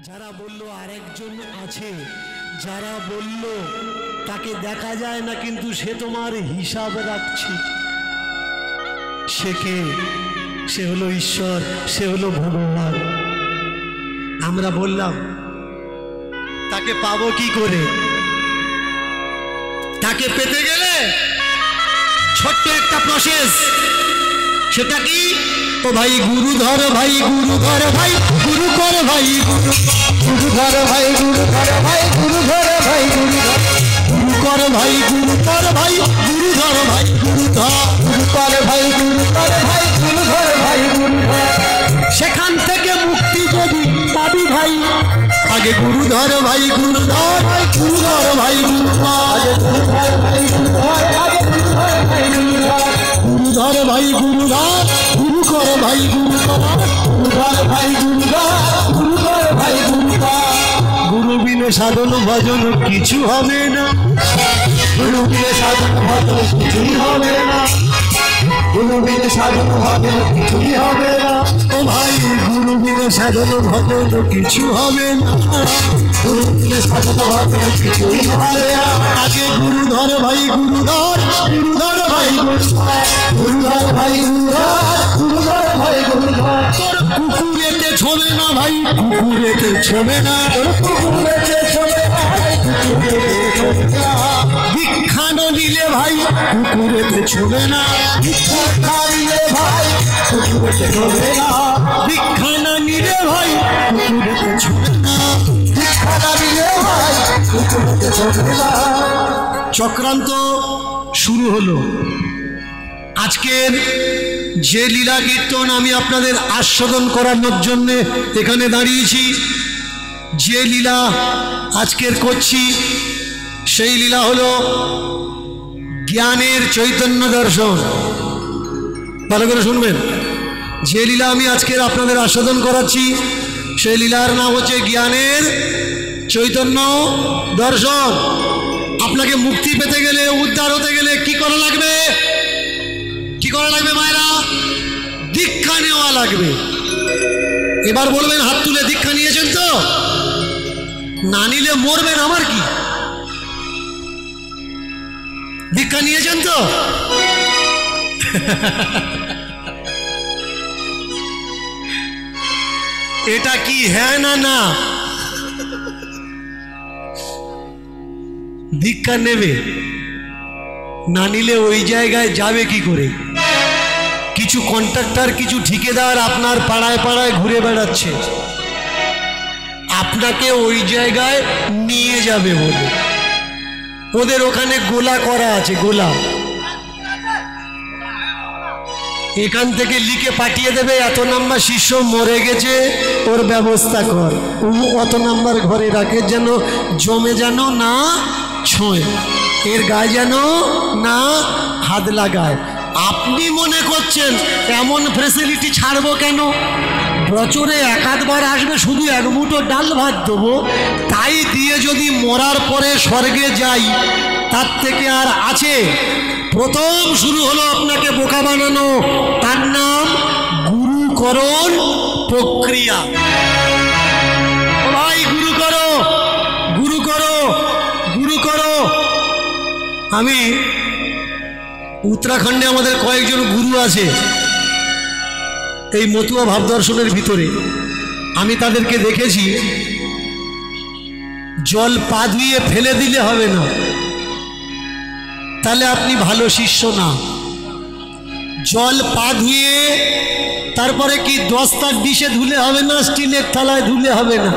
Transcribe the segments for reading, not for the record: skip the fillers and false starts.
যারা বলল আরেকজন আছে, যারা বলল তাকে দেখা যায় না কিন্তু সে তোমার হিসাব রাখছে, সে কে? সে হলো ঈশ্বর, সে হলো ভগবান। আমরা বললাম তাকে পাবো কি করে? তাকে পেতে গেলে ছোট্ট একটা প্রসেস, সেটা কি? ও ভাই গুরু ধর, ভাই গুরু ধর, ভাই গুরু কর, ভাই গুরু ধর, ভাই গুরু ধর, ভাই গুরু ধর, ভাই গুরু কর, ভাই গুরু কর, ভাই গুরু ধর, ভাই গুরু ধর, গুরু কর, ভাই গুরু কর, ভাই গুরু ধর, ভাই গুরু ধর। সেখান থেকে মুক্তি যদি পাবি ভাই, আগে গুরু ধর, ভাই গুরু ধর, ভাই গুরু ধর, ভাই গুরু ধর, গুরু ধর, ভাই গুরু ধর, আগে গুরু ধর, ভাই গুরু ধর, গুরু ধর, ভাই গুরু ধর, গুরু কর, ভাই গুরু কর, গুরু ধর, ভাই গুরু ধর, গুরু কর, ভাই গুরু কর। গুরু বিনে সাধন ভজন কিছু হবে না, গুরু বিনে সাধন ভজন কিছুই হবে না, গুরু বিনে সাধন ভজন কিছুই হবে না। ও ভাই গুরু বিনে সাধন ভজন কিছু হবে না, গুরু বিনে সাধন ভজন কিছুই হবে না। আগে গুরু ধর, ভাই গুরু ধর, গুরু ধর, ভাই গুরু ধর, গুরু ধর, ভাই গুরু ধর, গুরু ধর, ভাই গুরু ধর। তোর কুকুরেতে ছোবে না ভাই, কুকুরেতে ছোবে না, তোর কুকুরেতে ছোবে না, ভিক্ষা নিলে ভাই কুকুরেতে ছোবে না, ভিক্ষা নিলে ভাই কুকুরেতে ছোবে না, ভিক্ষা না নিলে ভাই কুকুরেতে ছোবে না, ভিক্ষা না নিলে ভাই কুকুরেতে ছোবে না। চক্রান্ত শুরু হলো। আজকের যে লীলা কীর্তন আমি আপনাদের আস্বাদন করানোর জন্য এখানে দাঁড়িয়েছি, যে লীলা আজকের করছি, সেই লীলা হলো জ্ঞানের চৈতন্য দর্শন। ভালো করে শুনবেন, যে লীলা আমি আজকের আপনাদের আস্বাদন করাচ্ছি সেই লীলার নাম হচ্ছে জ্ঞানের চৈতন্য দর্শন। আপনাকে মুক্তি পেতে গেলে, উদ্ধার হতে গেলে কি করা লাগবে? কি করা লাগবে মায়েরা? দীক্ষা নেওয়া লাগবে। এবার বলবেন হাত তুলে, দীক্ষা নিয়েছেন তো? না নিলে মরবেন, আমার কি? দীক্ষা নিয়েছেন তো? এটা কি হ্যাঁ না না? দীক্ষা নেবে, না নিলে ওই জায়গায় যাবে কি করে? কিছু কন্ট্রাক্টর, কিছু ঠিকাদার আপনার পাড়ায় পাড়ায় ঘুরে বেড়াচ্ছে, আপনাকে ওই জায়গায় নিয়ে যাবে বলে। ওদের ওখানে গোলা করা আছে, গোলা। এখান থেকে লিখে পাঠিয়ে দেবে, এত নাম্বার শিষ্য মরে গেছে, ওর ব্যবস্থা কর। অত নাম্বার ঘরে রাখে, যেন জমে যেন না ছোঁয়, এর গায়ে যেন না হাত লাগায়। আপনি মনে করছেন এমন ফ্যাসিলিটি ছাড়বো কেন? বছরে এক আধবার আসবে, শুধু এক মুঠো ডাল ভাত দেবো, তাই দিয়ে যদি মরার পরে স্বর্গে যাই, তার থেকে আর আছে? প্রথম শুরু হলো আপনাকে বোকা বানানো, তার নাম গুরুকরণ প্রক্রিয়া। ভাই গুরু করো, গুরু করো, গুরু করো। আমি উত্তরাখণ্ডে আমাদের কয়েকজন গুরু আছে এই মতুয়া ভাবদর্শনের ভিতরে, আমি তাদেরকে দেখেছি। জল পা ধুয়ে ফেলে দিলে হবে না, তাহলে আপনি ভালো শিষ্য না। জল পা ধুয়ে তারপরে কি দস্তার ডিশে ধুলে হবে না, স্টিলের থালায় ধুলে হবে না,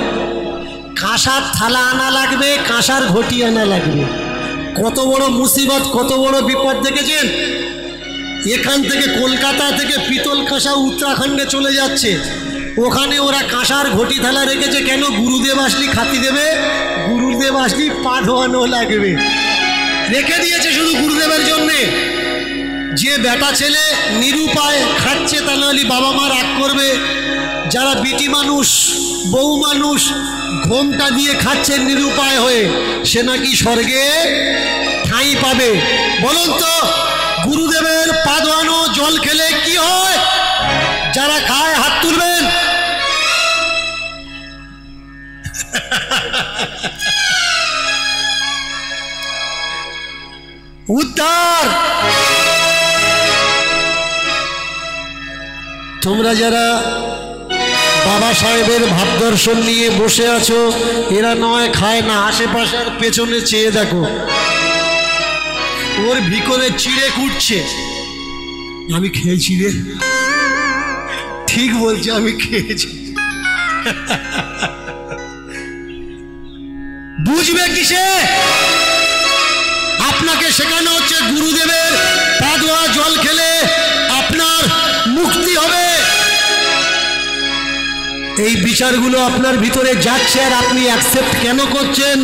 কাঁসার থালা আনা লাগবে, কাঁসার ঘটি আনা লাগবে। কত বড় মুসিবত, কত বড় বিপদ দেখেছেন? এখান থেকে কলকাতা থেকে পিতল কাঁসা উত্তরাখণ্ডে চলে যাচ্ছে, ওখানে ওরা কাঁসার ঘটি থালা রেখেছে কেন? গুরুদেব আসলি খাতি দেবে, গুরুদেব আসলি পা ধোয়ানো লাগবে, রেখে দিয়েছে শুধু গুরুদেবের জন্যে। যে বেটা ছেলে নিরুপায় খাচ্ছে, তা নাহলে বাবা মা রাগ করবে। যারা বিটি মানুষ, বউ মানুষ ঘোমটা দিয়ে খাচ্ছে নিরুপায় হয়ে, সে নাকি স্বর্গে ঠাঁই পাবে। বলুন তো, গুরুদেবের পা ধোয়ানো জল খেলে কি হয়? যারা খায় হাত তুলবেন। উদ্ধার। তোমরা যারা বাবা সাহেবের ভাবদর্শন নিয়ে বসে আছো, এরা নয় খায় না, আশেপাশের পেছনে চেয়ে দেখো, ওর ভিতরে চিড়ে কুটছে। আমি খেয়েছি রে, ঠিক বলছে, আমি খেয়েছি। বুঝবে কিসে? আপনাকে শেখানো হচ্ছে গুরুদেবের পা ধোয়া জল খেলে আপনার মুক্তি হবে। এই বিচারগুলো আপনার ভিতরে যাচ্ছে, আর আপনি অ্যাকসেপ্ট কেন করছেন?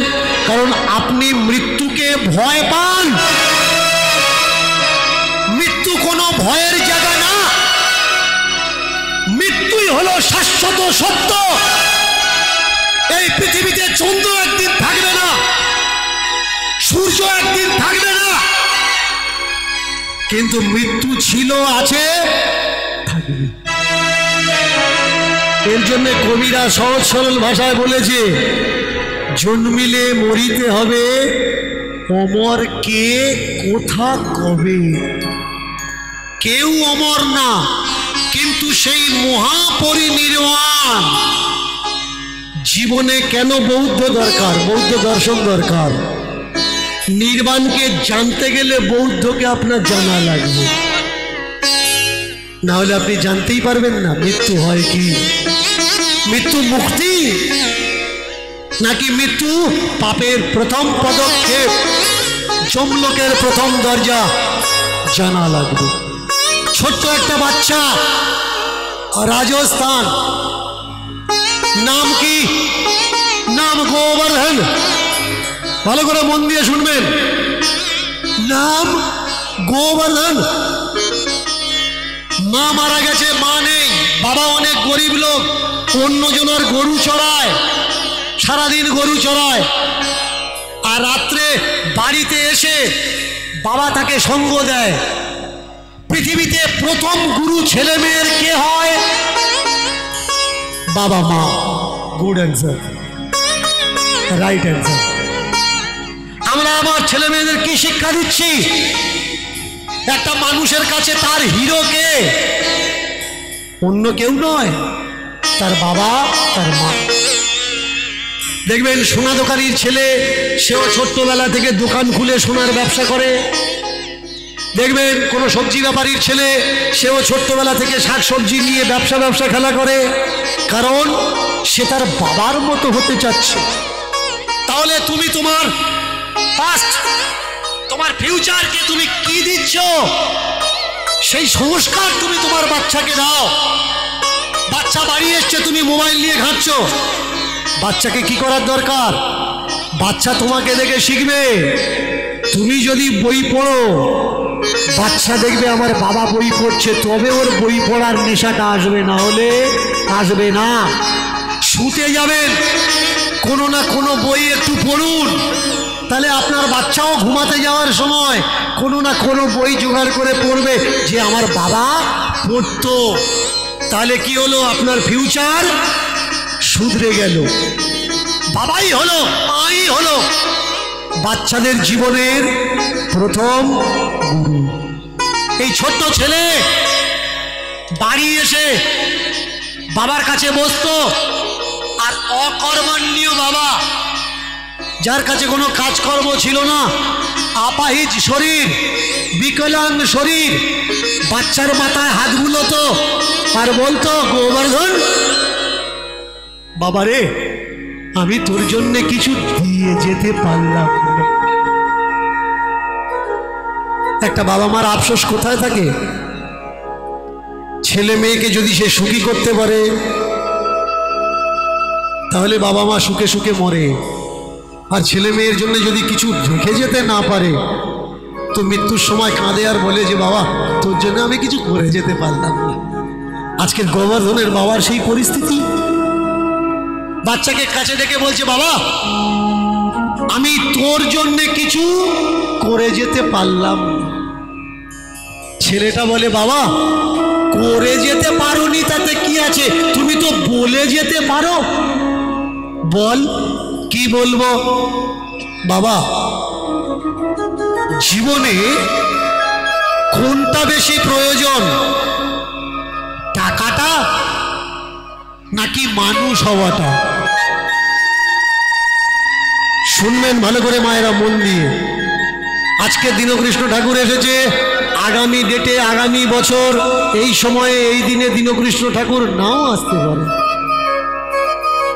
কারণ আপনি মৃত্যুকে ভয় পান। মৃত্যু কোনো ভয়ের জায়গা না, মৃত্যুই হলো শাশ্বত সত্য। এই পৃথিবীতে চন্দ্র একদিন থাকবে না, সূর্য একদিন থাকবে না, কিন্তু মৃত্যু ছিল, আছে, থাকবে। এর জন্য কবিরা সহজ সরল ভাষায় বলেছে, জন্মিলে মরিতে হবে, অমর কে কোথা কবে। কেউ অমর না, কিন্তু সেই মহাপরিনির্বাণ জীবনে কেন বৌদ্ধ দরকার, বৌদ্ধ দর্শন দরকার। নির্বাণকে জানতে গেলে বৌদ্ধকে আপনার জানা লাগবে, না হলে আপনি জানতেই পারবেন না মৃত্যু হয় কি। মৃত্যু মুক্তি নাকি মৃত্যু পাপের প্রথম পদক্ষেপ, যমলোকের প্রথম দরজা জানা লাগবে। ছোট্ট একটা বাচ্চা, রাজস্থান, নাম কি? নাম গোবর্ধন। ভালো করে মন দিয়ে শুনবেন, নাম গোবর্ধন। মা মারা গেছে, মা নেই, বাবা অনেক গরিব লোক, অন্যজনের গরু চড়ায়, সারাদিন গরু চড়ায়, আর রাত্রে বাড়িতে এসে বাবা তাকে সঙ্গ দেয়। পৃথিবীতে প্রথম গুরু ছেলে মেয়ের কে হয়? বাবা মা। Good answer, right answer. আমরা আমার ছেলে মেয়েদের কি শিক্ষা দিচ্ছি? একটা মানুষের কাছে তার হিরো কে? অন্য কেউ নয়, তার বাবা, তার মা। দেখবেন সোনা দোকানির ছেলে, সেও ছোট্টবেলা থেকে দোকান খুলে সোনার ব্যবসা করে। দেখবেন কোনো সবজি ব্যাপারীর ছেলে, সেও ছোট্টবেলা থেকে শাক সবজি নিয়ে ব্যবসা খেলা করে, কারণ সে তার বাবার মতো হতে চাচ্ছে। তাহলে তুমি তোমার পাস্ট, তোমার ফিউচারকে তুমি কি দিচ্ছ? সেই সংস্কার তুমি তোমার বাচ্চাকে দাও। বাচ্চা বাড়ি এসছে, তুমি মোবাইল নিয়ে ঘাঁটছ, বাচ্চাকে কি করার দরকার? বাচ্চা তোমাকে দেখে শিখবে। তুমি যদি বই পড়ো, বাচ্চা দেখবে আমার বাবা বই পড়ছে, তবে ওর বই পড়ার নেশাটা আসবে, না হলে আসবে না। শুতে যাবেন, কোনো না কোনো বই একটু পড়ুন, তাহলে আপনার বাচ্চাও ঘুমাতে যাওয়ার সময় কোনো না কোনো বই জোগাড় করে পড়বে যে আমার বাবা পড়তো। তাহলে কি হলো? আপনার ফিউচার শুধরে গেল। বাবাই হলো, মাই হলো বাচ্চাদের জীবনের প্রথম গুরু। এই ছোট্ট ছেলে বাড়ি এসে বাবার কাছে বসতো, আর অকর্মণ্য বাবা, যার কাছে কোনো কাজকর্ম ছিল না, আপাহিজ শরীর, বিকলাঙ্গ শরীর, বাচ্চার মাথায় হাত বুলোতো আর বলতো, গোবর্ধন বাবারে, আমি তোর জন্য কিছু দিয়ে যেতে পারলাম না। একটা বাবা মার আফসোস কোথায় থাকে? ছেলে মেয়েকে যদি সে সুখী করতে পারে, তাহলে বাবা মা সুখে সুখে মরে। আর ছেলে মেয়ের জন্য যদি কিছু রেখে যেতে না পারে, তো মৃত্যুর সময় কাঁদে আর বলে যে বাবা, তোর জন্য আমি কিছু করে যেতে পারলাম না। আজকের গোবর্ধনের বাবার সেই পরিস্থিতি। বাচ্চাকে কাছে ডেকে বলছে, বাবা আমি তোর জন্য কিছু করে যেতে পারলাম না। ছেলেটা বলে, বাবা করে যেতে পারোনি তাতে কি আছে, তুমি তো বলে যেতে পারো। বল কি বলবো বাবা, জীবনে কোনটা বেশি প্রয়োজন, টাকাটা নাকি মানুষ হওয়াটা? শুনবেন ভালো করে মায়েরা, মন দিয়ে। আজকে দীনকৃষ্ণ ঠাকুর এসেছে, আগামী ডেটে আগামী বছর এই সময়ে এই দিনে দীনকৃষ্ণ ঠাকুর নাও আসতে পারে।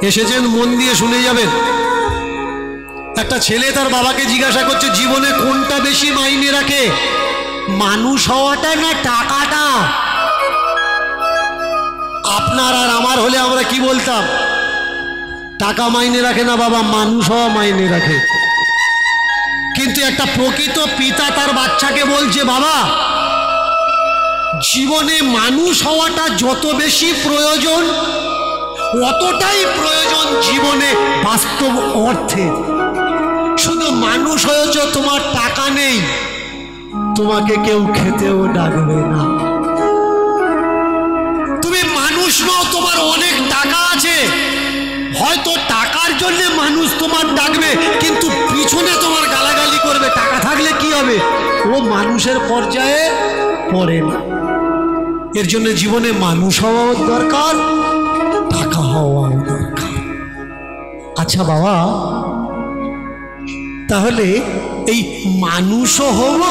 এসেছেন, মন দিয়ে শুনে যাবেন। একটা ছেলে তার বাবাকে জিজ্ঞাসা করছে, জীবনে কোনটা বেশি মাইনে রাখে, মানুষ হওয়াটা না টাকাটা? আপনার আর আমার হলে আমরা কি বলতাম? টাকা মাইনে রাখে না বাবা, মানুষ হওয়া মাইনে রাখে। কিন্তু একটা প্রকৃত পিতা তার বাচ্চাকে বলছে, বাবা জীবনে মানুষ হওয়াটা যত বেশি প্রয়োজন, অতটাই প্রয়োজন জীবনে বাস্তব অর্থে। শুধু মানুষ হয়েছ, তোমার টাকা নেই, তোমাকে কেউ খেতেও ডাকবে না। তুমি মানুষ নও, তোমার অনেক টাকা আছে, হয়তো টাকার জন্য মানুষ তোমার ডাকবে, কিন্তু পিছনে তোমার গালাগালি করবে। টাকা থাকলে কি হবে? ও মানুষের পর্যায়ে পড়ে না। এর জন্য জীবনে মানুষ হওয়াও দরকার, টাকা হওয়াও দরকার। আচ্ছা বাবা, তাহলে এই মানুষও হব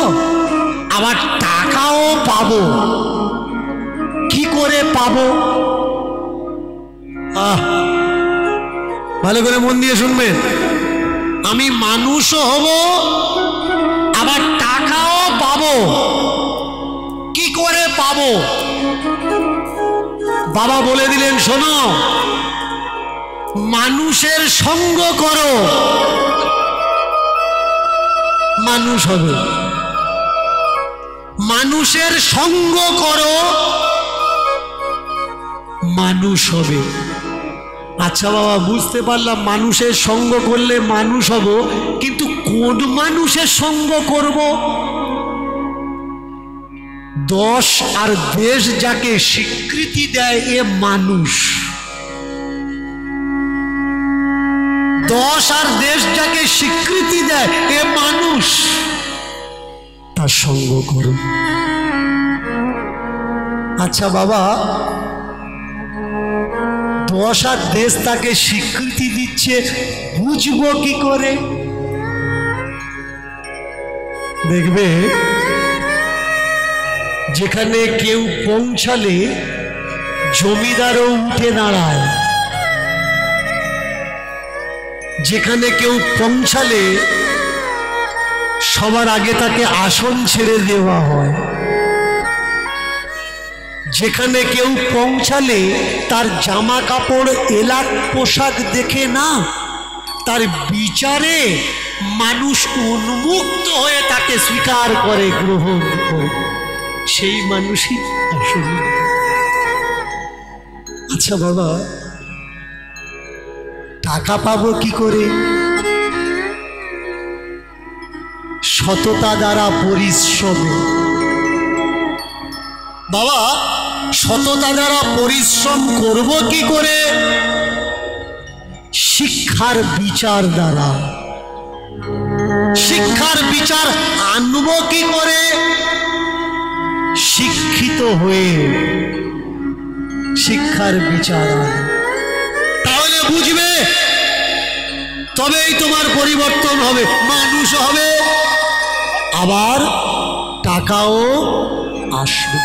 আবার টাকাও পাবো, কি করে পাবো? ভালো করে মন দিয়ে শুনবেন। আমি মানুষও হব আবার টাকাও পাবো, কি করে পাবো? বাবা বলে দিলেন, শোনো, মানুষের সঙ্গ করো, মানুষ হবে। মানুষের সঙ্গ করো, মানুষ হবে। আচ্ছা বাবা, বুঝতে পারলাম মানুষের সঙ্গ করলে মানুষ হব, কিন্তু কোন মানুষের সঙ্গ করব? দশ আর দেশ যাকে স্বীকৃতি দেয় এ মানুষ, দশ আর দেশ যাকে স্বীকৃতি দেয় এ মানুষ, তার সঙ্গ করো। আচ্ছা বাবা, দশ আর দেশ তাকে স্বীকৃতি দিচ্ছে, বুঝবো কি করে? দেখবে, যেখানে কেউ পৌঁছালে জমিদারও উঠে দাঁড়ায়, যেখানে কেউ পৌঁছালে সবার আগে তাকে আসন ছেড়ে দেওয়া হয়, যেখানে কেউ পৌঁছালে তার জামা কাপড় এলাক পোশাক দেখে না, তার বিচারে মানুষ উন্মুক্ত হয়ে তাকে স্বীকার করে, গ্রহণ করে, সেই মানুষই আসল। আচ্ছা বাবা, টাকা পাবো কি করে? সততা দ্বারা, পরিশ্রমে। বাবা, সততা দ্বারা পরিশ্রম করব কি করে? শিক্ষার বিচার দ্বারা। শিক্ষার বিচার আনবো কি করে? শিক্ষিত হয়ে শিক্ষার বিচার আনবো। তাহলে বুঝবে, তবেই তোমার পরিবর্তন হবে, মানুষ হবে, আবার টাকাও আসবে।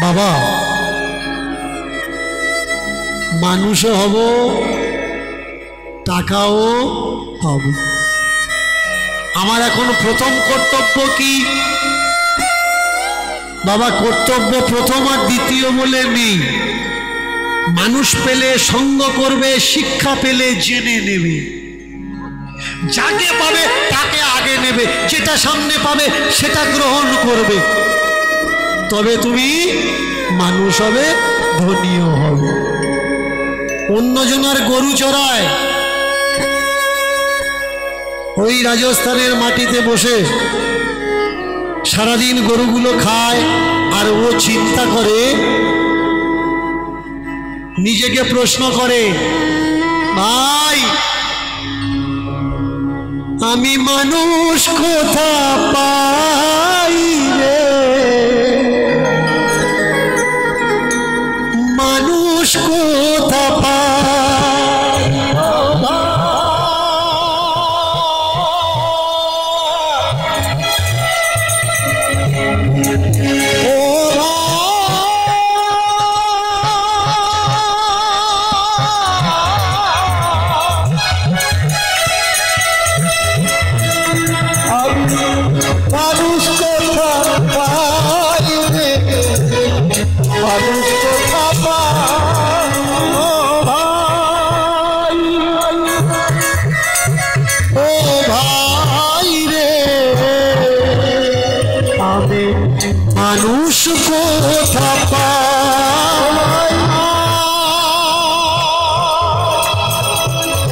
বাবা, মানুষও হব, টাকাও পাবো। আমার এখন প্রথম কর্তব্য কি? বাবা, কর্তব্য প্রথম আর দ্বিতীয় বলে নেই। মানুষ পেলে সঙ্গ করবে, শিক্ষা পেলে জেনে নেবে, যাকে পাবে তাকে আগে নেবে, যেটা সামনে পাবে সেটা গ্রহণ করবে, তবে তুমি মানুষ হবে, ধনীও হবে। অন্যজনের গরু চড়ায়, ওই রাজস্থানের মাটিতে বসে সারাদিন গরুগুলো খায়, আর ও চিন্তা করে, নিজেকে প্রশ্ন করে, ভাই আমি মানুষ কোথা পাই রে, মানুষ কোথা পাই, মানুষ কোথা পাই রে, মানুষ কোথা পাই, ও ভাই রে আমি মানুষ কোথা পাই,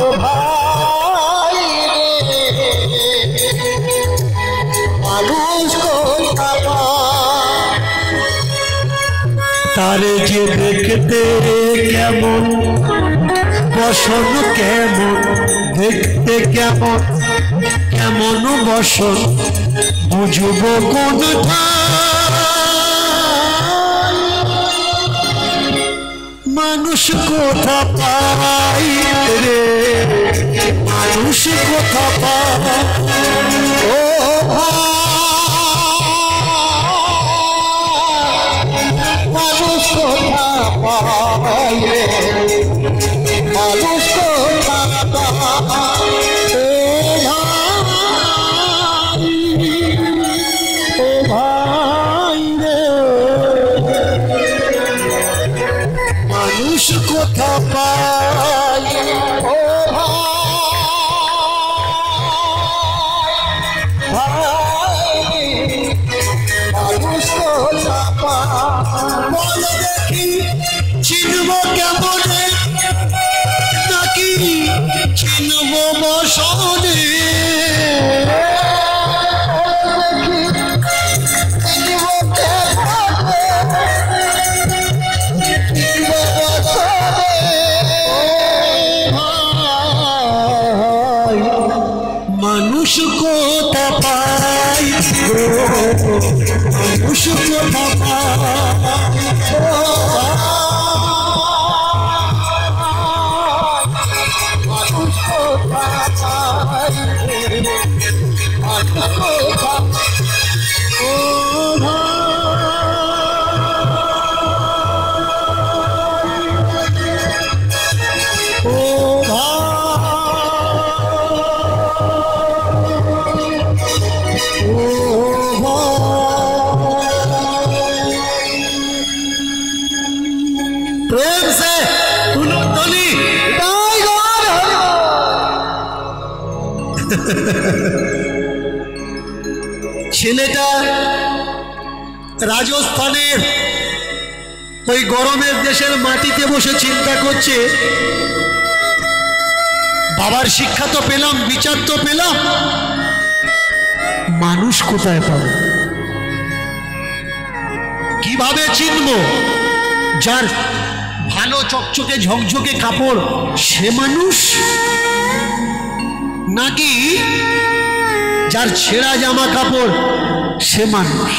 ও ভাই রে মানুষ কোথা পাই। তারে যে দেখতে কেমন, বসন কেমন, দেখতে কেমন, কেমন বসন বুঝব কোন মানুষ কোথা পাই রে, মানুষ কোথা পাই, ও মানুষ কোথা পাই রে, মানুষ কোথা পাই, ও ভাই রে মানুষ কোথা পাই, ও ভাই মানুষ কোথা পাই। বলো দেখি চিনব কেমনে, নাকি চিনব বসনে, মানুষ কোথা পাই, মানুষ কোথা পাই, মানুষ কোথা পাই, মানুষ কোথা, ও प्रेम से ध्वनि ছেলেটা রাজস্থানের ওই গরমের দেশের মাটিতে বসে চিন্তা করছে, বাবার শিক্ষা তো পেলাম, বিচার তো পেলাম, মানুষ কোথায় পাবো, কিভাবে চিনবো যার ভালো চকচকে ঝকঝকে কাপড় সে মানুষ, নাকি যার ছেঁড়া জামা কাপড় সে মানুষ।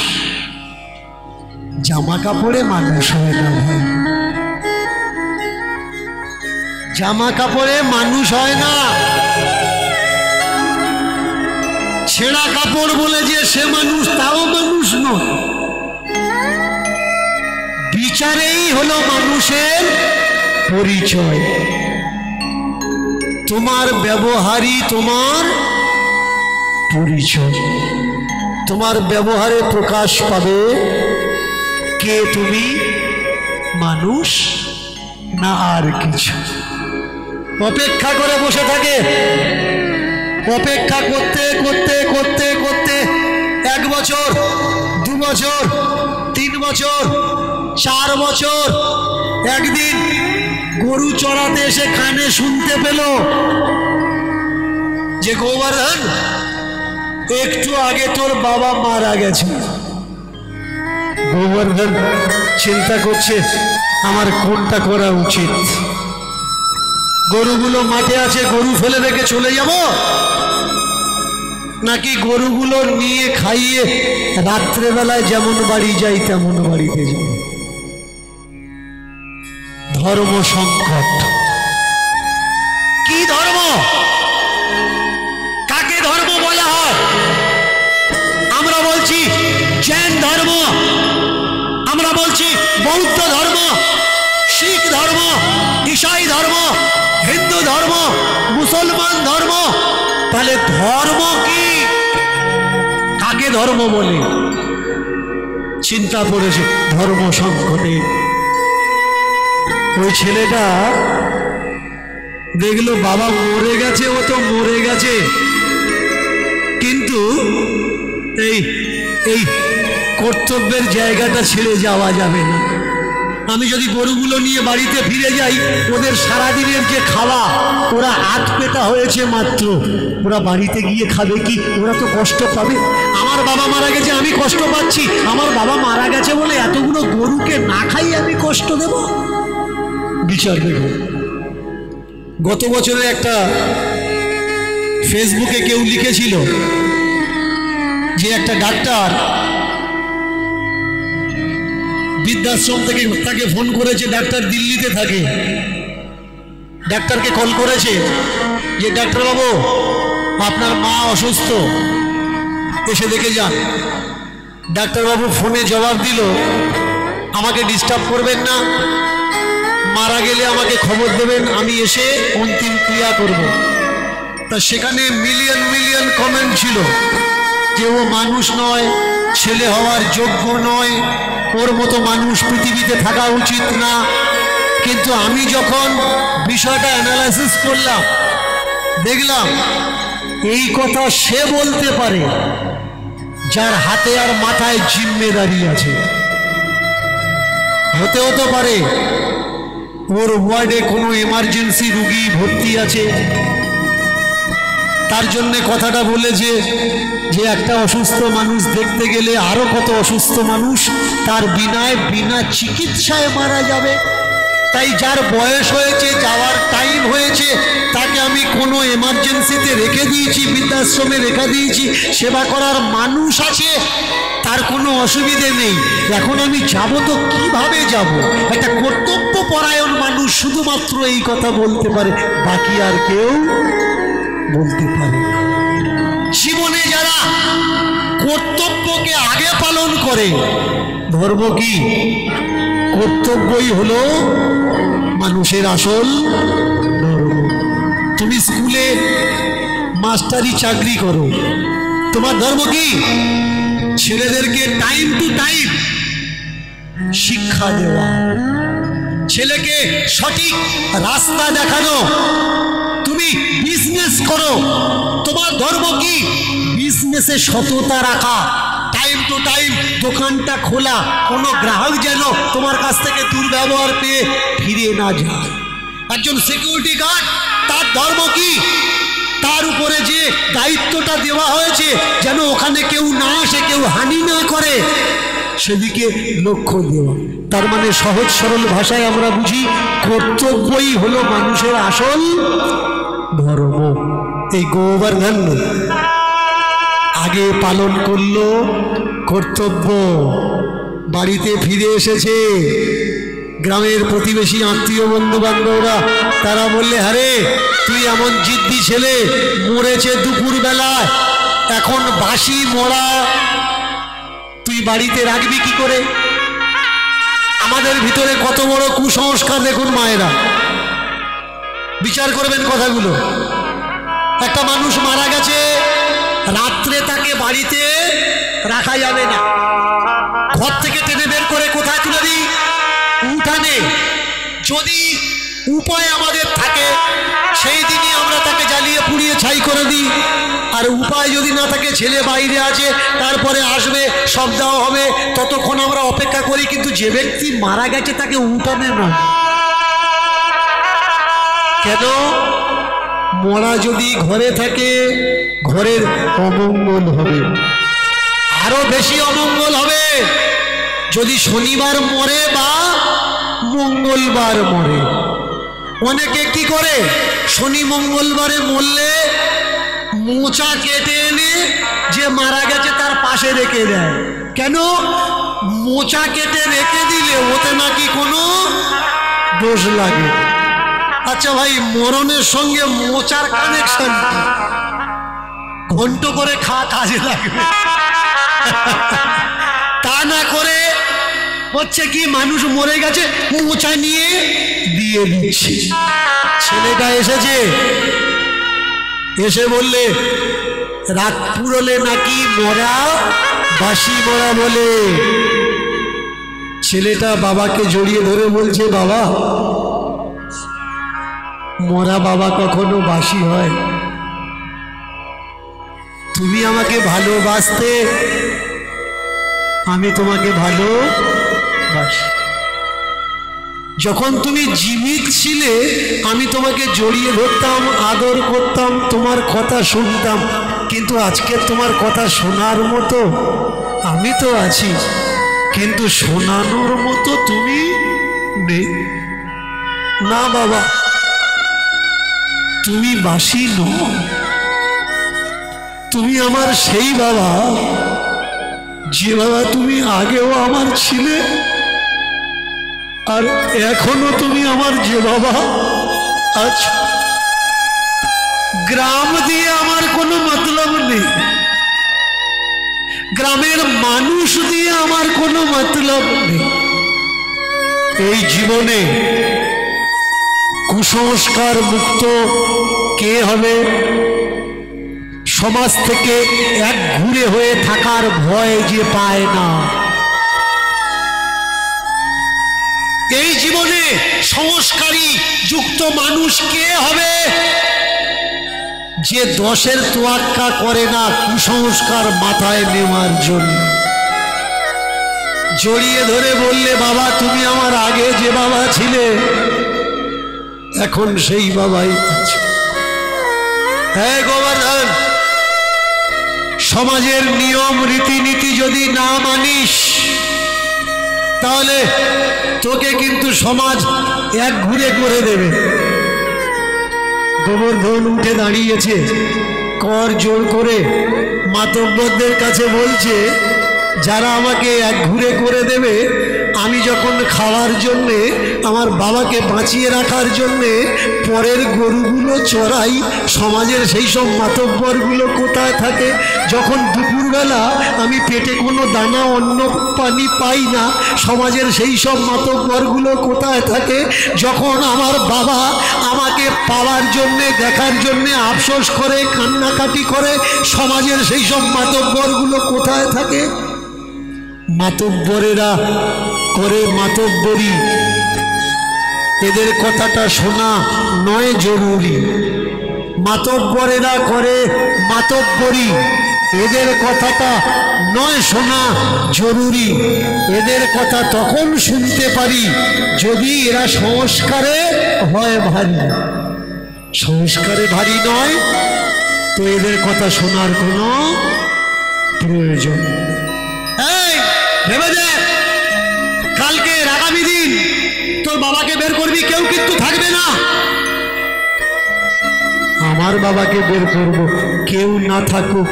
জামা কাপড়ে মানুষ হয় না ভাই, জামা কাপড়ে মানুষ হয় না, ছেঁড়া কাপড় বলে যে সে মানুষ তাও মানুষ নয়, বিচারেই হলো মানুষের পরিচয়। তোমার ব্যবহারই তোমার পরিচয়, তোমার ব্যবহারে প্রকাশ পাবে কে তুমি, মানুষ না আর কিছু। অপেক্ষা করে বসে থাকে, অপেক্ষা করতে করতে করতে করতে 1 বছর 2 বছর 3 বছর 4 বছর, একদিন গরু চড়াতে এসে কানে শুনতে পেল যে গোবর্ধন একটু আগে তোর বাবা মারা গেছে। গোবর্ধন চিন্তা করছে আমার কোনটা করা উচিত। গরুগুলো মাঠে আছে, গরু ফেলে রেখে চলে যাব, নাকি গরুগুলো নিয়ে খাইয়ে রাত্রেবেলায় যেমন বাড়ি যাই তেমন বাড়িতে যাব? ধর্ম সংকট। কি ধর্ম? কাকে ধর্ম বলা হয়? আমরা বলছি জৈন ধর্ম, আমরা বলছি বৌদ্ধ ধর্ম, শিখ ধর্ম, ঈসাই ধর্ম, হিন্দু ধর্ম, মুসলমান ধর্ম। তাহলে ধর্ম কি? কাকে ধর্ম বলে? চিন্তা করেছে ধর্ম সংকটে। ওই ছেলেটা দেখলো বাবা মরে গেছে, ও তো মরে গেছে, কিন্তু এই এই কর্তব্যের জায়গাটা ছেড়ে যাওয়া যাবে না। আমি যদি গরুগুলো নিয়ে বাড়িতে ফিরে যাই, ওদের সারাদিনের যে খাওয়া, ওরা আধ পেটা হয়েছে মাত্র, ওরা বাড়িতে গিয়ে খাবে কি? ওরা তো কষ্ট পাবে। আমার বাবা মারা গেছে, আমি কষ্ট পাচ্ছি, আমার বাবা মারা গেছে বলে এতগুলো গরুকে না খাই আমি কষ্ট দেব? বিচার দেখুন। গত বছরে একটা ফেসবুকে কেউ লিখেছিল যে একটা ডাক্তার বৃদ্ধাশ্রম থেকে তাকে ফোন করেছে, ডাক্তার দিল্লিতে থাকে, ডাক্তারকে কল করেছে যে ডাক্তারবাবু আপনার মা অসুস্থ, এসে দেখে যান। ডাক্তারবাবু ফোনে জবাব দিল, আমাকে ডিস্টার্ব করবেন না, মারা গেলে আমাকে খবর দেবেন, আমি এসে অন্তিম ক্রিয়া করব। তা সেখানে মিলিয়ন মিলিয়ন কমেন্ট ছিল যে ও মানুষ নয়, ছেলে হওয়ার যোগ্য নয়, ওর মতো মানুষ পৃথিবীতে থাকা উচিত না। কিন্তু আমি যখন বিষয়টা অ্যানালাইসিস করলাম, দেখলাম এই কথা সে বলতে পারে যার হাতে আর মাথায় জিম্মেদারি আছে। হতে পারে ওর ওয়ার্ডে কোনো এমার্জেন্সি রুগী ভর্তি আছে, তার জন্য কথাটা বলেছে যে একটা অসুস্থ মানুষ দেখতে গেলে আরো কত অসুস্থ মানুষ তার বিনা চিকিৎসায় মারা যাবে। তাই যার বয়স হয়েছে, যাওয়ার টাইম হয়েছে, তাকে আমি কোনো এমার্জেন্সিতে রেখে দিয়েছি, বৃদ্ধাশ্রমে রেখে দিয়েছি, সেবা করার মানুষ আছে, তার কোনো অসুবিধে নেই। এখন আমি যাব তো কিভাবে যাব? একটা কর্তব্য পরায়ণ মানুষ শুধুমাত্র এই কথা বলতে পারে, বাকি আর কেউ বলতে পারে না। জীবনে যারা কর্তব্যকে আগে পালন করে, ধর্ম কি? কর্তব্যই হলো মানুষের আসল ধর্ম। তুমি স্কুলে মাস্টারি চাকরি করো, তোমার ধর্ম কি? ছেলেদেরকে টাইম টু টাইম শিক্ষা দেওয়া, ছেলেকে সঠিক রাস্তা দেখানো। তুমি বিজনেস করো, তোমার ধর্ম কি? বিজনেসে সততা রাখা, টাইম টু টাইম দোকানটা খোলা, কোনো গ্রাহক যেন তোমার কাছ থেকে দুর্ব্যবহার পেয়ে ফিরে না যায়। একজন সিকিউরিটি গার্ড, তার ধর্ম কি? তার উপরে যে দায়িত্বটা দেওয়া হয়েছে যেন ওখানে কেউ না আসে, কেউ হানি না করে, সেদিকে লক্ষ্য দেওয়া। তার মানে সহজ সরল ভাষায় আমরা বুঝি কর্তব্যই হলো মানুষের আসল ধর্ম। এই গোবর্ধন আগে পালন করলো কর্তব্য, বাড়িতে ফিরে এসেছে, গ্রামের প্রতিবেশী আত্মীয় বন্ধু বান্ধবরা তারা বললে, আরে তুই এমন জিদ্দি ছেলে, মরেছে দুপুর বেলায়, এখন বাসি মরা তুই বাড়িতে রাখবি কি করে? আমাদের ভিতরে কত বড় কুসংস্কার দেখুন মায়েরা, বিচার করবেন কথাগুলো। একটা মানুষ মারা গেছে, রাত্রে তাকে বাড়িতে রাখা যাবে না, ঘর থেকে টেনে বের করে কোথায় তুলে দিই? উঠানে। যদি উপায় আমাদের থাকে সেই দিনই আমরা তাকে জ্বালিয়ে পুড়িয়ে ছাই করে দিই, আর উপায় যদি না থাকে, ছেলে বাইরে আছে, তারপরে আসবে, সব দেওয়া হবে, ততক্ষণ আমরা অপেক্ষা করি। কিন্তু যে ব্যক্তি মারা গেছে তাকে উঠানে নয়। কেন? মরা যদি ঘরে থাকে, ঘরের অমঙ্গল হবে, আরো বেশি অমঙ্গল হবে যদি শনিবার মরে বা মঙ্গলবার মরে। অনেকে কি করে শনি মঙ্গলবারে মরলে মোচা কেটে এনে যে মারা গেছে তার পাশে রেখে দেয়। কেন? মোচা কেটে রেখে দিলে ওতে নাকি কোনো দোষ লাগে। আচ্ছা ভাই, মরণের সঙ্গে মোচার কানেকশন ঘন্ট করে কাজে লাগবে। তা না করে হচ্ছে কি, মানুষ মরে গেছে মোচা নিয়ে দিয়ে দিচ্ছে। ছেলেটা এসেছে, এসে বললে রাত পুরোলে নাকি মরা বাসি মরা বলে। ছেলেটা বাবাকে জড়িয়ে ধরে বলছে, বাবা, মরা বাবা কখনো বাসি হয়? তুমি আমাকে ভালোবাসতে, আমি তোমাকে ভালোবাসি। যখন তুমি জীবিত ছিলে আমি তোমাকে জড়িয়ে ধরতাম, আদর করতাম, তোমার কথা শুনতাম। কিন্তু আজকে তোমার কথা শোনার মতো আমি তো আছি, কিন্তু শোনানোর মতো তুমি নেই। না বাবা, তুমি বাসি নও, তুমি আমার সেই বাবা যে বাবা তুমি আগেও আমার ছিলে, আর এখনো তুমি আমার যে বাবা আছো। গ্রাম দিয়ে আমার কোনো মতলব নেই, গ্রামের মানুষ দিয়ে আমার কোনো মতলব নেই। এই জীবনে কুসংস্কার মুক্ত কে হবে? সমাজ থেকে এক ঘুরে হয়ে থাকার ভয় যে পায় না। এই জীবনে সংস্কারী যুক্ত মানুষ কে হবে? যে দশের তোয়াক্কা করে না কুসংস্কার মাথায় নেওয়ার জন্য। জড়িয়ে ধরে বললে, বাবা তুমি আমার আগে যে বাবা ছিলে এখন সেই বাবাই আছে। হ্যাঁ গোবর্ধন, সমাজের নিয়ম রীতিনীতি যদি না মানিস তাহলে তোকে কিন্তু সমাজ এক ঘুরে করে দেবে। গোবর্ধন উঠে দাঁড়িয়েছে, কর জোর করে মাতব্বরদের কাছে বলছে, যারা আমাকে এক ঘুরে করে দেবে, আমি যখন খাওয়ার জন্যে আমার বাবাকে বাঁচিয়ে রাখার জন্যে পরের গরুগুলো চড়াই, সমাজের সেই সব মাতব্বরগুলো কোথায় থাকে? যখন দুপুরবেলা আমি পেটে কোনো দানা অন্ন পানি পাই না, সমাজের সেই সব মাতব্বরগুলো কোথায় থাকে? যখন আমার বাবা আমাকে পাওয়ার জন্যে দেখার জন্যে আফসোস করে কান্নাকাটি করে, সমাজের সেই সব মাতব্বরগুলো কোথায় থাকে? মাতব্বরেরা করে মাতব্বরি, এদের কথাটা শোনা নয় জরুরি। মাতব্বরেরা করে মাতব্বরি, এদের কথাটা নয় শোনা জরুরি। এদের কথা তখন শুনতে পারি যদি এরা সংস্কারে হয় ভারী। সংস্কারে ভারী নয় তো এদের কথা শোনার কোনো প্রয়োজন। এই ভেবে দেখ, কালকের আগামী দিন তোর বাবাকে বের করবি, কেউ কিন্তু থাকবে না। আমার বাবাকে বের করব, কেউ না থাকুক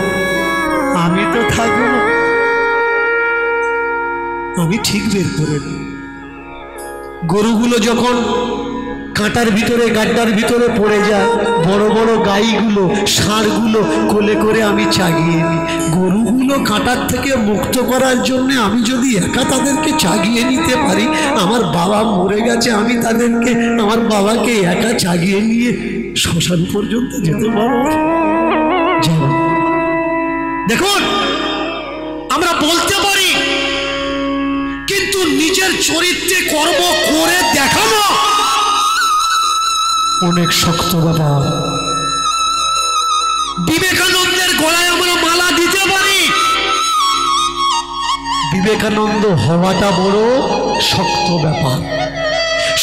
আমি তো থাকবো, আমি ঠিক বের করে দেব। গরুগুলো যখন কাঁটার ভিতরে গাড্ডার ভিতরে পড়ে যায়, বড় বড় গাইগুলো ষাঁড়গুলো কোলে করে আমি চাগিয়ে নিই। গরুগুলো কাঁটার থেকে মুক্ত করার জন্য আমি যদি একা তাদেরকে চাগিয়ে নিতে পারি, আমার বাবা মরে গেছে, আমি তাদেরকে আমার বাবাকে একা চাগিয়ে নিয়ে শ্মশান পর্যন্ত যেতে পারবো। দেখুন, আমরা বলতে পারি, কিন্তু নিজের চরিত্রে কর্ম করে দেখানো অনেক শক্ত ব্যাপার। বিবেকানন্দের গলায় আমরা মালা দিতে পারি, বিবেকানন্দ হওয়াটা বড় শক্ত ব্যাপার।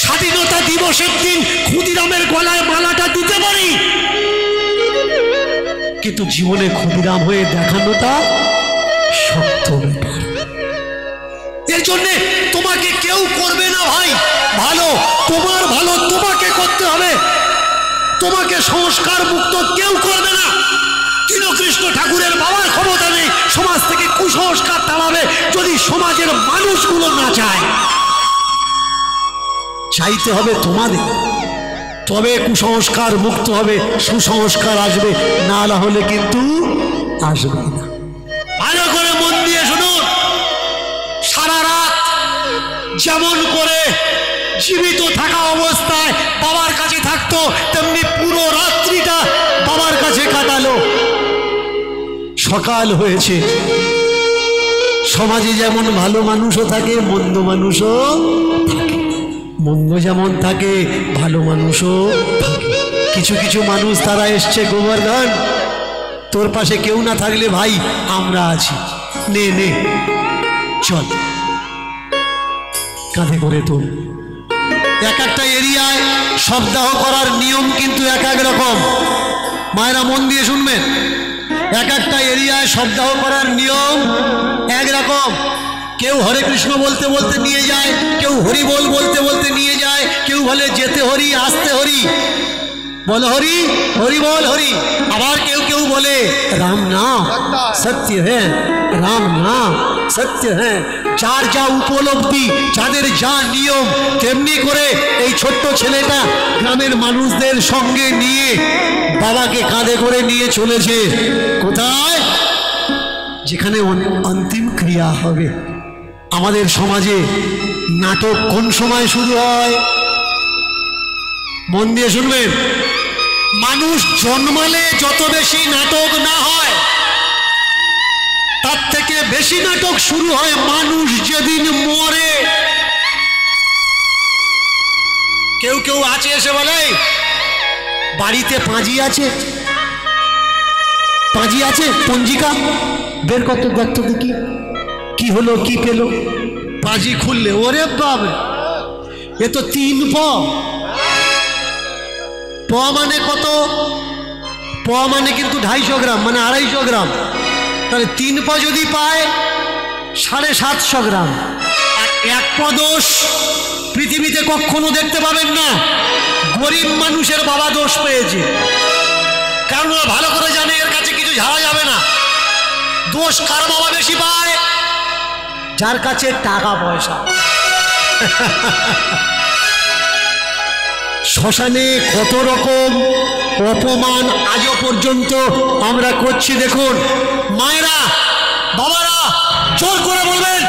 স্বাধীনতা দিবসের দিন ক্ষুদিরামের গলায় মালাটা দিতে পারি, কিন্তু জীবনে ক্ষুদিরাম হয়ে দেখানোটা শক্ত ব্যাপার। এর জন্য তোমাকে কেউ করবে না ভাই ভালো, তোমার ভালো তোমাকে করতে হবে, তোমাকে সংস্কার মুক্ত কেউ করবে না। দীনকৃষ্ণ ঠাকুরের বাবার ক্ষমতা নেই সমাজ থেকে কুসংস্কার তাড়াবে যদি সমাজের মানুষগুলো না চায়। চাইতে হবে তোমাদের, তবে কুসংস্কার মুক্ত হবে, সুসংস্কার আসবে, না হলে কিন্তু আসবে না। ভালো করে মন দিয়ে শুনুন, সারা রাত যেমন করে জীবিত থাকা অবস্থায় বাবার কাছে থাকতো তেমনি পুরো রাত্রিটা বাবার কাছে কাটালো। সকাল হয়েছে, সমাজে যেমন ভালো মানুষও থাকে মন্দ মানুষও থাকে, মন্দ যেমন থাকে ভালো মানুষও থাকে। কিছু কিছু মানুষ তারা এসছে, গোবর্ধন তোর পাশে কেউ না থাকলে ভাই আমরা আছি, নে নে চল, কাঁধে করে তোল। এক একটা এরিয়ায় শবদাহ করার নিয়ম কিন্তু এক এক রকম, মায়েরা মন দিয়ে শুনবেন। এক একটা এরিয়ায় শবদাহ করার নিয়ম এক রকম। কেউ হরে কৃষ্ণ বলতে বলতে নিয়ে যায়, কেউ হরি বল বলতে বলতে নিয়ে যায়, কেউ বলে যেতে হরি আসতে হরি, বলো হরি হরি বল হরি। আবার কেউ কেউ বলে রাম নাম সত্য হ্যাঁ, রাম নাম সত্য হ্যাঁ। যার যা উপলব্ধি, যাদের যা নিয়ম, তেমনি করে এই ছোট্ট ছেলেটা গ্রামের মানুষদের সঙ্গে নিয়ে বাবাকে কাঁধে করে নিয়ে চলেছে কোথায়? যেখানে অন্তিম ক্রিয়া হবে। আমাদের সমাজে নাটক কোন সময় শুরু হয়? মন দিয়ে শুনবেন। মানুষ জন্মালে যত বেশি নাটক না হয়, তার থেকে বেশি নাটক শুরু হয় মানুষ যেদিন মরে। কেউ কেউ আছে এসে বলে বাড়িতে পাঁজি আছে, পাঁজি আছে, পঞ্জিকা বের করতে দেখতো দেখি কি হলো কি পেল। পাঁজি খুললে ওরে বাবা এ তো 3 প মানে কত? প মানে কিন্তু 250 গ্রাম, মানে 250 গ্রাম। তাহলে 3 প যদি পায় 750 গ্রাম। এক প দোষ পৃথিবীতে কখনো দেখতে পাবেন না। গরিব মানুষের বাবা দোষ পেয়েছে, কারণ ওরা ভালো করে জানে এর কাছে কিছু ঝাড়া যাবে না। দোষ কার বাবা বেশি পায়? যার কাছে টাকা পয়সা। শ্মশানে কত রকম অপমান আজও পর্যন্ত আমরা করছি দেখুন। মায়েরা বাবারা জোর করে বলবেন,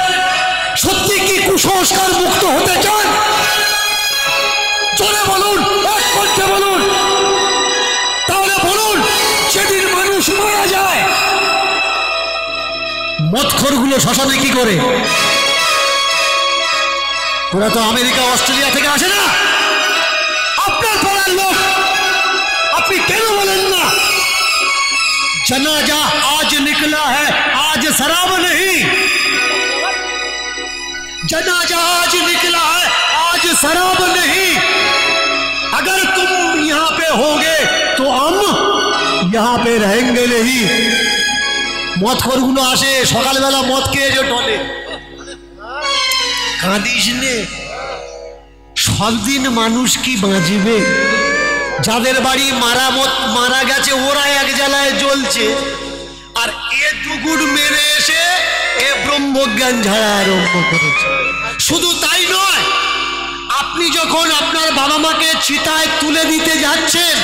সত্যি কি কুসংস্কার মুক্ত হতে চান? জোরে বলুন, এক কণ্ঠে বলুন। তাহলে বলুন, যেদিন মানুষ মারা যায় মদখোরগুলো শ্মশানে কি করে? ওরা তো আমেরিকা অস্ট্রেলিয়া থেকে আসে না, আপনার পাড়ার লোক। আপনি কেন বলেন না जनाजा आज निकला है आज शराब नहीं, जनाजा आज निकला है आज शराब नहीं। अगर तुम यहाँ पे होगे तो हम यहाँ पे रहेंगे नहीं। মদ খোরগুলো আসে সকালবেলা মদ খেয়ে যে টলে। কাঁদিস নে, সব দিন মানুষ কি বাঁচবে? যাদের বাড়ি মারা গেছে ওরা এক জ্বালায় জ্বলছে, আর এ দুগুড় মেরে এসে এ ব্রহ্মজ্ঞান ঝাড়া আরম্ভ করেছে। শুধু তাই নয়, আপনি যখন আপনার বাবা মাকে চিতায় তুলে দিতে যাচ্ছেন,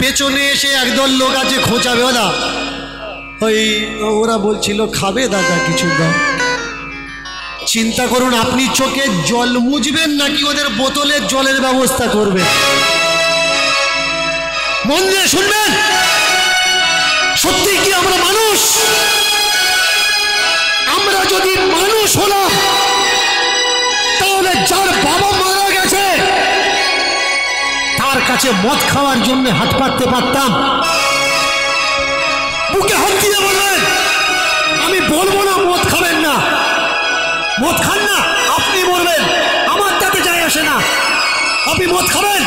পেছনে এসে একদল লোক আছে খোঁচাবে, ওরা ওই ওরা বলছিল খাবে দাদা কিছু দাও। চিন্তা করুন, আপনি চোখে জল মুছবেন নাকি ওদের বোতলের জলের ব্যবস্থা করবেন? মন দিয়ে শুনবেন, সত্যি কি আমরা মানুষ? আমরা যদি মানুষ হলাম তাহলে যার বাবা মারা গেছে তার কাছে মদ খাওয়ার জন্য হাত পাততে পারতাম? বুকে হাত দিয়ে বলবেন, আমি বলবো না মদ খাবেন না, মদ খান না, আপনি বলবেন আমার তাতে যায় আসে না, আপনি মদ খাবেন,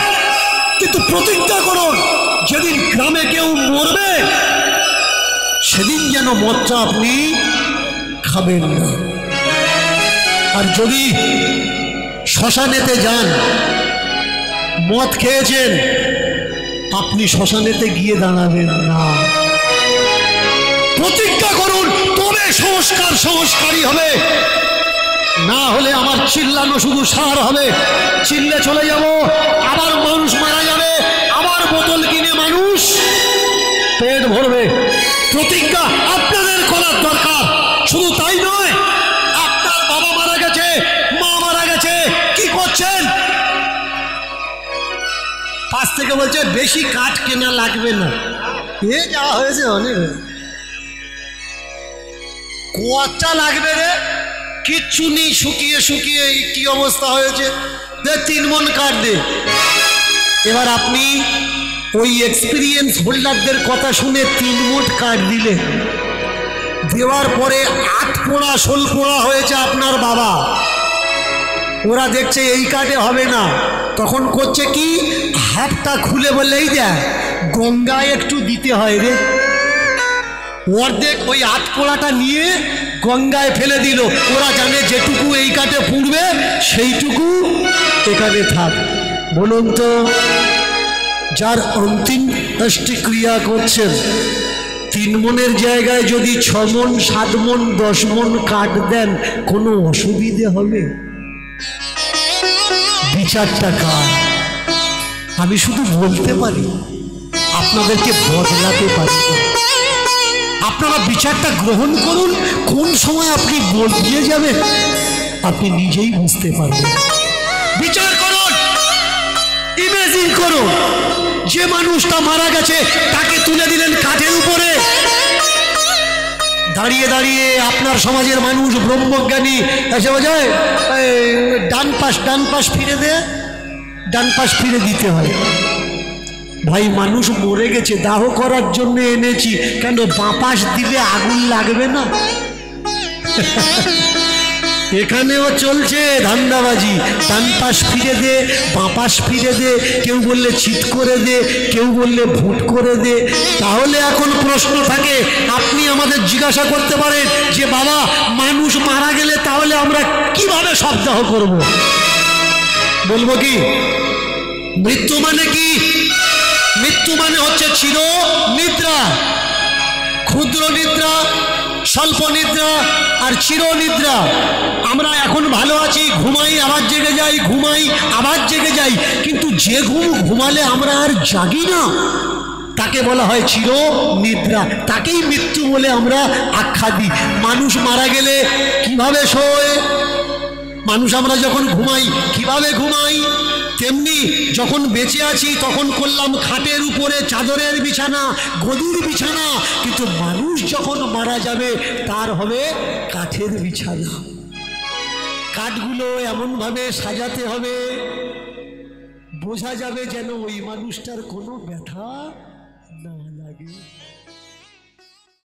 কিন্তু প্রতিজ্ঞা করুন যেদিন গ্রামে কেউ মরবে সেদিন যেন মদটা আপনি খাবেন না। আর যদি শ্মশানেতে যান, মদ খেয়েছেন, আপনি শ্মশানেতে গিয়ে দাঁড়াবেন না। প্রতিজ্ঞা করুন, তবে সংস্কারই হবে। না হলে আমার চিল্লানো শুধু সার হবে, চিল্লে চলে যাব, আবার মানুষ মারা যাবে, আবার বোতল কিনে মানুষ পেট ভরবে। প্রতিজ্ঞা আপনাদের করার দরকার। শুধু তাই নয়, আপনার বাবা মারা গেছে, মা মারা গেছে, কি করছেন? পাশ থেকে বলছে বেশি কাঠ কেনা লাগবে না, এ যা হয়েছে অনেক। কটা লাগবে রে? কিচ্ছু নেই, শুকিয়ে শুকিয়ে কি অবস্থা হয়েছে, 3 মণ কাঠ দে। এবার আপনি ওই এক্সপিরিয়েন্স হোল্ডারদের কথা শুনে 3 মুঠ কাঠ দিলে, দেওয়ার পরে 8 পোড়া 16 পোড়া হয়েছে আপনার বাবা। ওরা দেখছে এই কাঠে হবে না, তখন করছে কি, হাতটা খুলে বললেই দেয় গঙ্গায় একটু দিতে হয় রে। অর্ধেক ওই 8 পোড়াটা নিয়ে গঙ্গায় ফেলে দিল। ওরা জানে যেটুকু এই কাঠে পুড়বে সেইটুকু এখানে থাক। বলুন তো, যার অন্তিম ক্রিয়া করছেন, 3 মণের জায়গায় যদি 6 মণ 7 মণ 10 মণ কাঠ দেন, কোনো অসুবিধে হবে? বিচারটা কার? আমি শুধু বলতে পারি, আপনাদেরকে বদলাতে পারি। আপনারা বিচারটা গ্রহণ করুন। কোন সময় আপনি বদলে যাবেন আপনি নিজেই বুঝতে পারবেন। বিচার করুন, ইমেজিন করুন, যে মানুষটা মারা গেছে তাকে তুলে দিলেন কাঠের উপরে, দাঁড়িয়ে দাঁড়িয়ে আপনার সমাজের মানুষ ব্রহ্মজ্ঞানী এসে বোঝায় ডান পাশ ফিরে দে, ডান পাশ ফিরে দিতে হয়। ভাই মানুষ মরে গেছে, দাহ করার জন্য এনেছি, কেন বাঁ পাশ দিলে আগুন লাগবে না? এখানেও চলছে ধান্দাবাজি, ডান পাশ ফিরে দে, বাঁ পাশ ফিরে দে, কেউ বললে চিৎ করে দে, কেউ বললে ভোট করে দে। তাহলে এখন প্রশ্ন থাকে, আপনি আমাদের জিজ্ঞাসা করতে পারেন যে বাবা মানুষ মারা গেলে তাহলে আমরা কিভাবে সপ্তাহ করব? বলবো কি, মৃত্যু মানে কি? মৃত্যু মানে হচ্ছে চির নিদ্রা, ক্ষুদ্র নিদ্রা, স্বল্প নিদ্রা আর চির নিদ্রা। আমরা এখন ভালো আছি, ঘুমাই আবার জেগে যাই, ঘুমাই আবার জেগে যাই, কিন্তু যে ঘুমালে আমরা আর জাগি না তাকে বলা হয় চির নিদ্রা, তাকেই মৃত্যু বলে আমরা আখ্যা দিই। মানুষ মারা গেলে কিভাবে শোয়? মানুষ আমরা যখন ঘুমাই কিভাবে ঘুমাই? তেমনি যখন বেঁচে আছি তখন করলাম খাটের উপরে চাদরের বিছানা, গদির বিছানা, কিন্তু মানুষ যখন মারা যাবে তার হবে কাঠের বিছানা। কাঠগুলো এমনভাবে সাজাতে হবে বোঝা যাবে যেন ওই মানুষটার কোনো ব্যথা না লাগে।